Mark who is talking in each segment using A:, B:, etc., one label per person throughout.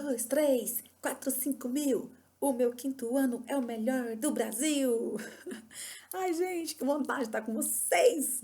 A: 2, 3, 4, 5 mil. O meu quinto ano é o melhor do Brasil. Ai, gente, que vontade de estar com vocês.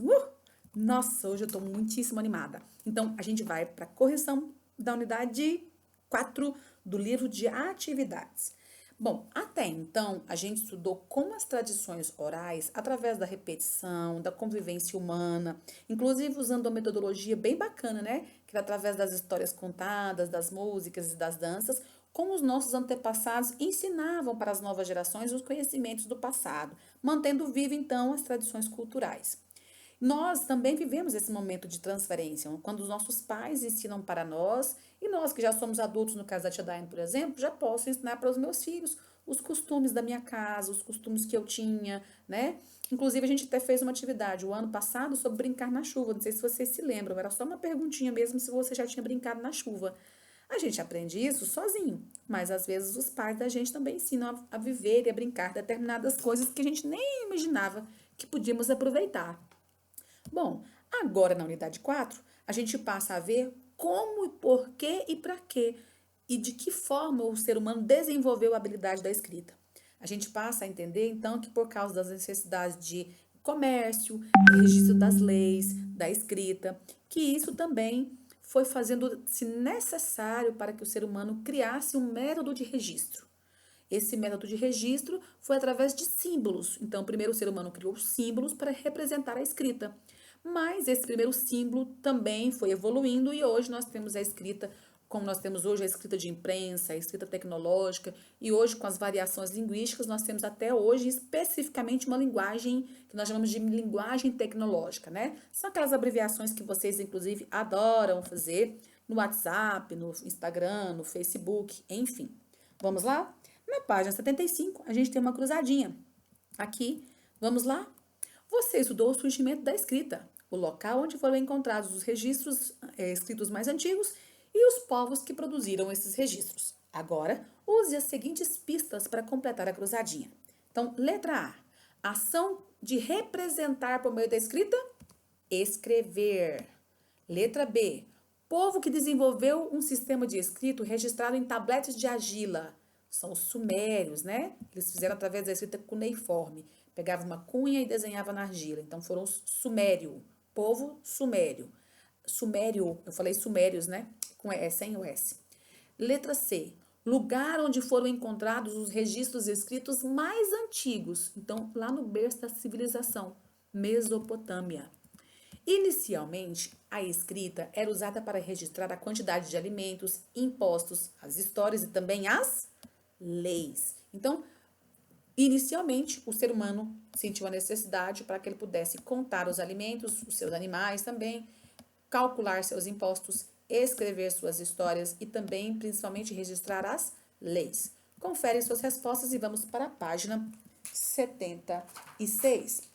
A: Nossa, hoje eu tô muitíssimo animada. Então, a gente vai para a correção da unidade 4 do livro de atividades. Bom, até então a gente estudou como as tradições orais, através da repetição, da convivência humana, inclusive usando uma metodologia bem bacana, né? Que era através das histórias contadas, das músicas e das danças, como os nossos antepassados ensinavam para as novas gerações os conhecimentos do passado, mantendo vivo então as tradições culturais. Nós também vivemos esse momento de transferência, quando os nossos pais ensinam para nós, e nós que já somos adultos, no caso da Tia Daiane, por exemplo, já posso ensinar para os meus filhos os costumes da minha casa, os costumes que eu tinha, né? Inclusive, a gente até fez uma atividade o ano passado sobre brincar na chuva. Não sei se vocês se lembram, era só uma perguntinha mesmo se você já tinha brincado na chuva. A gente aprende isso sozinho, mas às vezes os pais da gente também ensinam a viver e a brincar determinadas coisas que a gente nem imaginava que podíamos aproveitar. Bom, agora na unidade 4 a gente passa a ver como e por que e para quê e de que forma o ser humano desenvolveu a habilidade da escrita. A gente passa a entender, então, que por causa das necessidades de comércio, registro das leis, da escrita, que isso também foi fazendo-se necessário para que o ser humano criasse um método de registro. Esse método de registro foi através de símbolos. Então, primeiro o ser humano criou símbolos para representar a escrita. Mas esse primeiro símbolo também foi evoluindo e hoje nós temos a escrita, como nós temos hoje a escrita de imprensa, a escrita tecnológica, e hoje com as variações linguísticas nós temos até hoje especificamente uma linguagem que nós chamamos de linguagem tecnológica, né? São aquelas abreviações que vocês inclusive adoram fazer no WhatsApp, no Instagram, no Facebook, enfim. Vamos lá? Na página 75, a gente tem uma cruzadinha. Aqui, vamos lá? Você estudou o surgimento da escrita, o local onde foram encontrados os registros escritos mais antigos e os povos que produziram esses registros. Agora, use as seguintes pistas para completar a cruzadinha. Então, letra A. Ação de representar por meio da escrita? Escrever. Letra B. Povo que desenvolveu um sistema de escrito registrado em tabletes de argila. São os sumérios, né? Eles fizeram através da escrita cuneiforme. Pegava uma cunha e desenhava na argila. Então foram os sumério. Povo sumério. Sumério, eu falei sumérios, né? Com S, sem o S. Letra C. Lugar onde foram encontrados os registros escritos mais antigos. Então, lá no berço da civilização, Mesopotâmia. Inicialmente, a escrita era usada para registrar a quantidade de alimentos, impostos, as histórias e também as leis. Então, inicialmente, o ser humano sentiu a necessidade para que ele pudesse contar os alimentos, os seus animais também, calcular seus impostos, escrever suas histórias e também, principalmente, registrar as leis. Confere suas respostas e vamos para a página 76.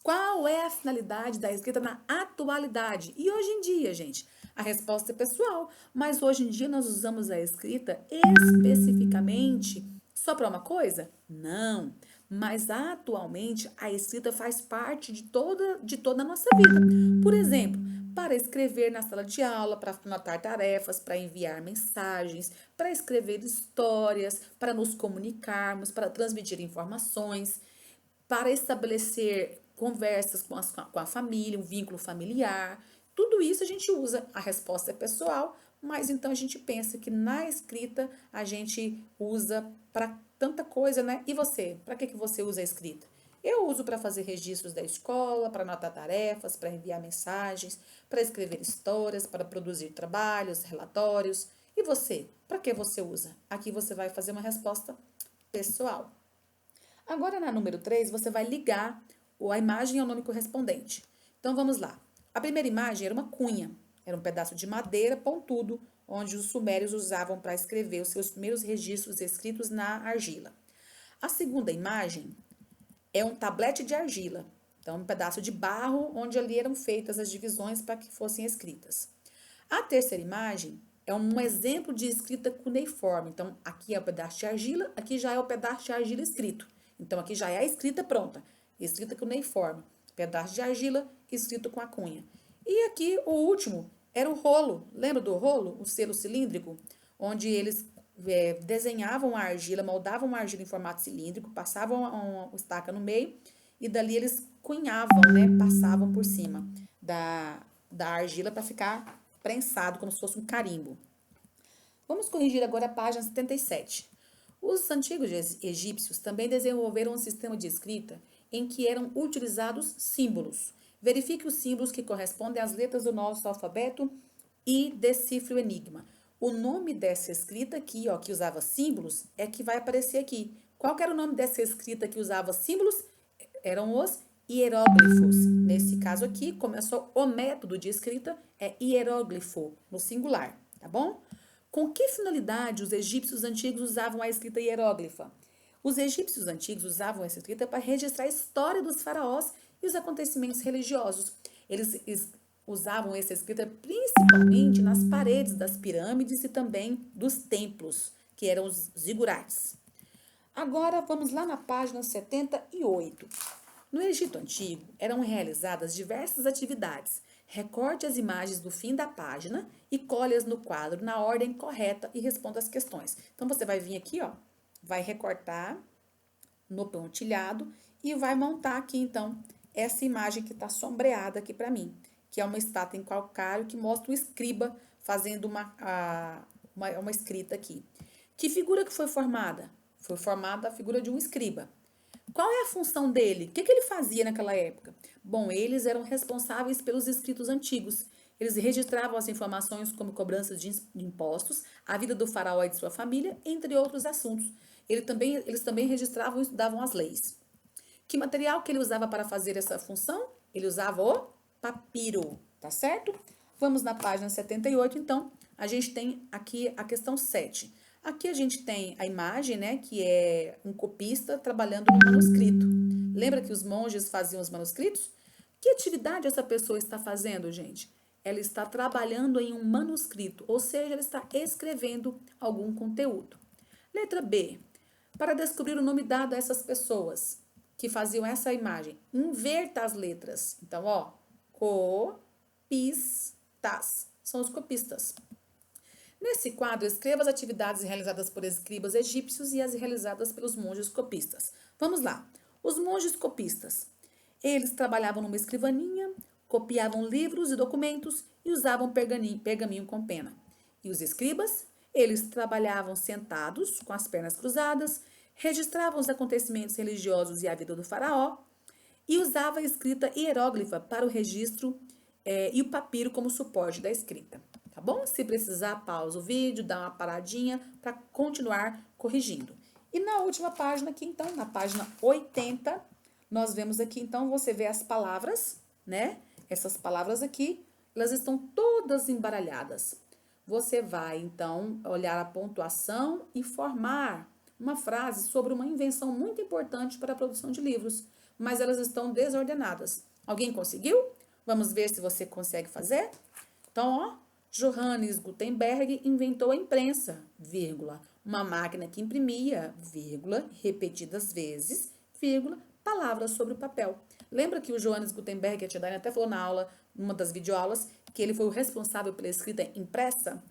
A: Qual é a finalidade da escrita na atualidade? E hoje em dia, gente? A resposta é pessoal, mas hoje em dia nós usamos a escrita especificamente só para uma coisa? Não. Mas atualmente a escrita faz parte de toda a nossa vida. Por exemplo, para escrever na sala de aula, para anotar tarefas, para enviar mensagens, para escrever histórias, para nos comunicarmos, para transmitir informações, para estabelecer conversas com a família, um vínculo familiar. Tudo isso a gente usa. A resposta é pessoal, mas então a gente pensa que na escrita a gente usa para tanta coisa, né? E você? Para que você usa a escrita? Eu uso para fazer registros da escola, para anotar tarefas, para enviar mensagens, para escrever histórias, para produzir trabalhos, relatórios. E você? Para que você usa? Aqui você vai fazer uma resposta pessoal. Agora, na número 3 você vai ligar a imagem ao nome correspondente. Então, vamos lá. A primeira imagem era uma cunha. Era um pedaço de madeira pontudo, onde os sumérios usavam para escrever os seus primeiros registros escritos na argila. A segunda imagem é um tablete de argila. Então, um pedaço de barro, onde ali eram feitas as divisões para que fossem escritas. A terceira imagem é um exemplo de escrita cuneiforme. Então, aqui é o pedaço de argila, aqui já é o pedaço de argila escrito. Então, aqui já é a escrita pronta. Escrita cuneiforme. Pedaço de argila escrito com a cunha. E aqui, o último, era o rolo. Lembra do rolo? O selo cilíndrico? onde eles desenhavam a argila, moldavam a argila em formato cilíndrico, passavam uma estaca no meio e dali eles cunhavam, né? Passavam por cima da argila para ficar prensado, como se fosse um carimbo. Vamos corrigir agora a página 77. Os antigos egípcios também desenvolveram um sistema de escrita em que eram utilizados símbolos. Verifique os símbolos que correspondem às letras do nosso alfabeto e decifre o enigma. O nome dessa escrita aqui, ó, que usava símbolos, é que vai aparecer aqui. Qual que era o nome dessa escrita que usava símbolos? Eram os hieróglifos. Nesse caso aqui, começou o método de escrita, é hieróglifo, no singular, tá bom? Com que finalidade os egípcios antigos usavam a escrita hieróglifa? Os egípcios antigos usavam essa escrita para registrar a história dos faraós e os acontecimentos religiosos. Eles usavam essa escrita principalmente nas paredes das pirâmides e também dos templos, que eram os zigurates. Agora vamos lá na página 78. No Egito Antigo eram realizadas diversas atividades. Recorte as imagens do fim da página e colhe-as no quadro na ordem correta e responda as questões. Então, você vai vir aqui, ó, vai recortar no pontilhado e vai montar aqui, então, essa imagem que está sombreada aqui para mim, que é uma estátua em calcário que mostra o escriba fazendo uma escrita aqui. Que figura que foi formada? Foi formada a figura de um escriba. Qual é a função dele? O que ele fazia naquela época? Bom, eles eram responsáveis pelos escritos antigos. Eles registravam as informações como cobranças de impostos, a vida do faraó e de sua família, entre outros assuntos. Eles também registravam e estudavam as leis. Que material que ele usava para fazer essa função? Ele usava o papiro, tá certo? Vamos na página 78, então, a gente tem aqui a questão 7. Aqui a gente tem a imagem, né, que é um copista trabalhando no manuscrito. Lembra que os monges faziam os manuscritos? Que atividade essa pessoa está fazendo, gente? Ela está trabalhando em um manuscrito, ou seja, ela está escrevendo algum conteúdo. Letra B. Para descobrir o nome dado a essas pessoas que faziam essa imagem, inverta as letras. Então, ó, copistas. São os copistas. Nesse quadro, escreva as atividades realizadas por escribas egípcios e as realizadas pelos monges copistas. Vamos lá. Os monges copistas. Eles trabalhavam numa escrivaninha, copiavam livros e documentos e usavam pergaminho com pena. E os escribas? Eles trabalhavam sentados, com as pernas cruzadas, registravam os acontecimentos religiosos e a vida do faraó e usava a escrita hieróglifa para o registro e o papiro como suporte da escrita. Tá bom? Se precisar, pausa o vídeo, dá uma paradinha para continuar corrigindo. E na última página aqui, então, na página 80, nós vemos aqui, então, você vê as palavras, né? Essas palavras aqui, elas estão todas embaralhadas. Você vai, então, olhar a pontuação e formar uma frase sobre uma invenção muito importante para a produção de livros, mas elas estão desordenadas. Alguém conseguiu? Vamos ver se você consegue fazer? Então, ó. Johannes Gutenberg inventou a imprensa, vírgula, uma máquina que imprimia, vírgula, repetidas vezes, vírgula, palavras sobre o papel. Lembra que o Johannes Gutenberg, a Tia Dani até falou na aula, numa das videoaulas, que ele foi o responsável pela escrita impressa?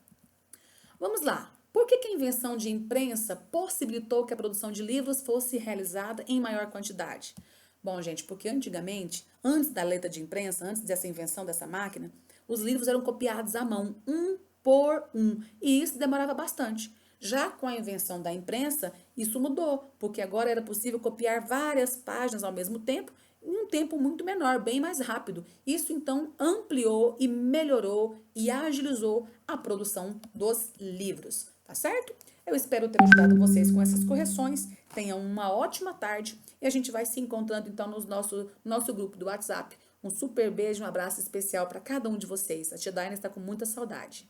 A: Vamos lá. Por que a invenção de imprensa possibilitou que a produção de livros fosse realizada em maior quantidade? Bom, gente, porque antigamente, antes da letra de imprensa, antes dessa invenção dessa máquina, os livros eram copiados à mão, um por um, e isso demorava bastante. Já com a invenção da imprensa, isso mudou, porque agora era possível copiar várias páginas ao mesmo tempo, em um tempo muito menor, bem mais rápido. Isso, então, ampliou e melhorou e agilizou a produção dos livros, tá certo? Eu espero ter ajudado vocês com essas correções. Tenham uma ótima tarde e a gente vai se encontrando, então, no nosso grupo do WhatsApp. Um super beijo, um abraço especial para cada um de vocês. A Tia Daina está com muita saudade.